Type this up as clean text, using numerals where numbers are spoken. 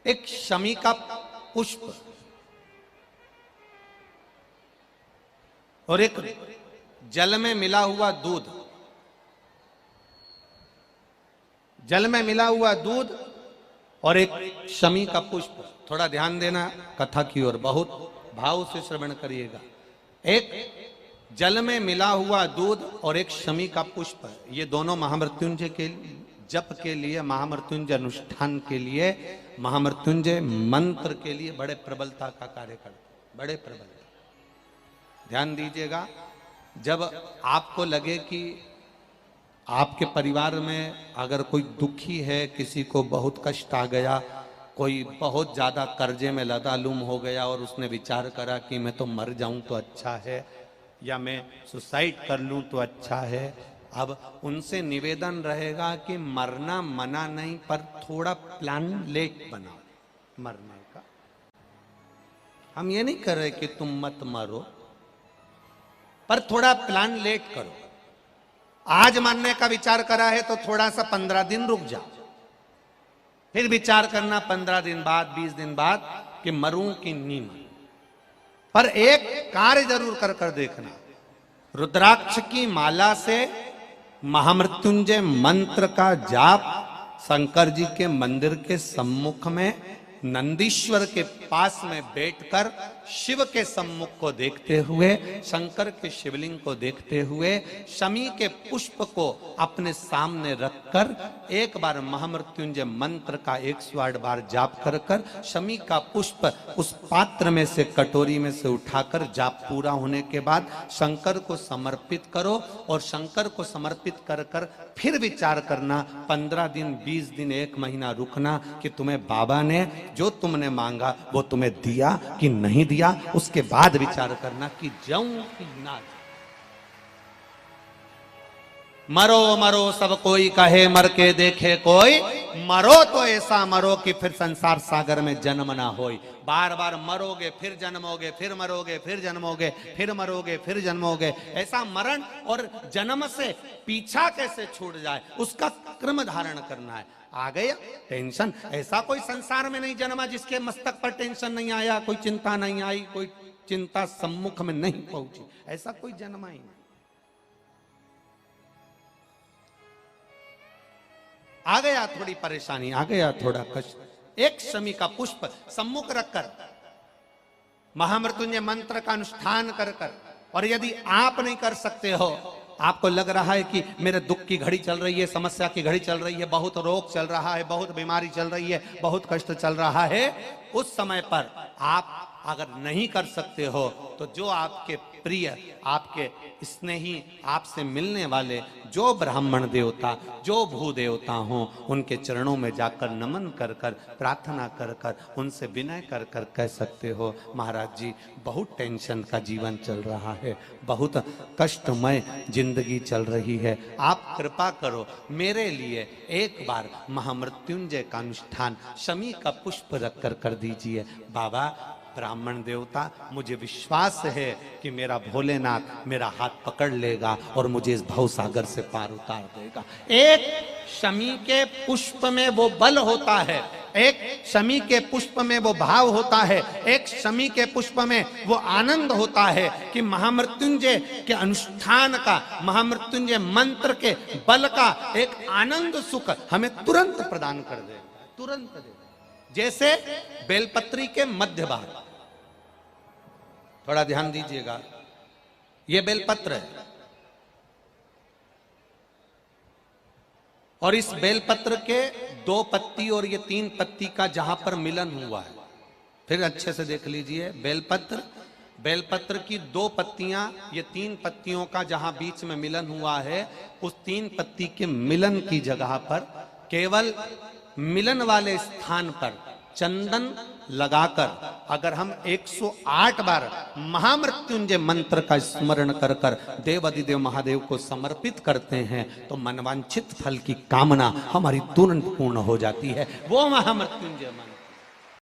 एक शमी का पुष्प और एक जल में मिला हुआ दूध, जल में मिला हुआ दूध और एक शमी का पुष्प। थोड़ा ध्यान देना कथा की ओर, बहुत भाव से श्रवण करिएगा। एक जल में मिला हुआ दूध और एक शमी का पुष्प, ये दोनों महामृत्युंजय के जप के लिए, महामृत्युंजय अनुष्ठान के लिए, महामृत्युंजय मंत्र के लिए बड़े प्रबलता का कार्य करते, बड़े प्रबलता। ध्यान दीजिएगा, जब आपको लगे कि आपके परिवार में अगर कोई दुखी है, किसी को बहुत कष्ट आ गया, कोई बहुत ज्यादा कर्जे में लदालूम हो गया और उसने विचार करा कि मैं तो मर जाऊं तो अच्छा है, या मैं सुसाइड कर लूं तो अच्छा है, अब उनसे निवेदन रहेगा कि मरना मना नहीं, पर थोड़ा प्लान लेट बनाओ मरने का। हम ये नहीं कर रहे कि तुम मत मरो, पर थोड़ा प्लान लेट करो। आज मरने का विचार करा है तो थोड़ा सा 15 दिन रुक जाओ, फिर विचार करना 15 दिन बाद, 20 दिन बाद कि मरूं कि नहीं मरूं। पर एक कार्य जरूर कर कर देखना, रुद्राक्ष की माला से महामृत्युंजय मंत्र का जाप शंकर जी के मंदिर के सम्मुख में नंदीश्वर के पास में बैठकर शिव के सम्मुख को देखते हुए, शंकर के शिवलिंग को देखते हुए, शमी के पुष्प को अपने सामने रखकर एक बार महामृत्युंजय मंत्र का 108 बार जाप कर कर शमी का पुष्प उस पात्र में से, कटोरी में से उठाकर जाप पूरा होने के बाद शंकर को समर्पित करो। और शंकर को समर्पित कर कर फिर विचार करना, 15 दिन, 20 दिन, 1 महीना रुकना कि तुम्हें बाबा ने जो तुमने मांगा वो तुम्हें दिया कि नहीं दिया। उसके बाद विचार करना कि जाऊं कि ना जाऊं। मरो मरो सब कोई कहे, मर के देखे कोई, मरो तो ऐसा मरो कि फिर संसार सागर में जन्म ना होई। बार बार मरोगे फिर जन्मोगे, फिर मरोगे फिर जन्मोगे, फिर मरोगे फिर जन्मोगे। ऐसा मरण और जन्म से पीछा कैसे छूट जाए, उसका क्रम धारण करना है। आ गया टेंशन, ऐसा कोई संसार में नहीं जन्मा जिसके मस्तक पर टेंशन नहीं आया, कोई चिंता नहीं आई, कोई चिंता सम्मुख में नहीं पहुंची, ऐसा कोई जन्मा ही नहीं। आ गया थोड़ी परेशानी, आ गया थोड़ा कष्ट, एक शमी का पुष्प सम्मुख रखकर महामृत्युंजय मंत्र का अनुष्ठान कर कर, और यदि आप नहीं कर सकते हो, आपको लग रहा है कि मेरे दुख की घड़ी चल रही है, समस्या की घड़ी चल रही है, बहुत रोग चल रहा है, बहुत बीमारी चल रही है, बहुत कष्ट चल रहा है, उस समय पर आप अगर नहीं कर सकते हो तो जो आपके प्रिय, आपके स्नेही, आपसे मिलने वाले जो ब्राह्मण देवता, जो भू देवता हों, उनके चरणों में जाकर नमन कर कर, प्रार्थना कर कर, उनसे विनय कर कर कह सकते हो, महाराज जी बहुत टेंशन का जीवन चल रहा है, बहुत कष्टमय जिंदगी चल रही है, आप कृपा करो मेरे लिए एक बार महामृत्युंजय का अनुष्ठान शमी का पुष्प रख कर दीजिए। बाबा ब्राह्मण देवता, मुझे विश्वास है कि मेरा भोलेनाथ मेरा हाथ पकड़ लेगा और मुझे इस भवसागर से पार उतार देगा। एक शमी के पुष्प में वो बल होता है, एक शमी के पुष्प में वो भाव होता है, एक शमी के पुष्प में वो आनंद होता है कि महामृत्युंजय के अनुष्ठान का, महामृत्युंजय मंत्र के बल का एक आनंद सुख हमें तुरंत प्रदान कर देगा, तुरंत देगा। जैसे बेलपत्री के मध्य भाग, थोड़ा ध्यान दीजिएगा, ये बेलपत्र है और इस बेलपत्र के 2 पत्ती और ये 3 पत्ती का जहां पर मिलन हुआ है, फिर अच्छे से देख लीजिए, बेलपत्र की 2 पत्तियां, ये 3 पत्तियों का जहां बीच में मिलन हुआ है, उस 3 पत्ती के मिलन की जगह पर केवल मिलन वाले स्थान पर चंदन लगाकर अगर हम 108 बार महामृत्युंजय मंत्र का स्मरण कर कर देव अधिदेव महादेव को समर्पित करते हैं तो मनवांछित फल की कामना हमारी तुरंत पूर्ण हो जाती है। वो महामृत्युंजय मंत्र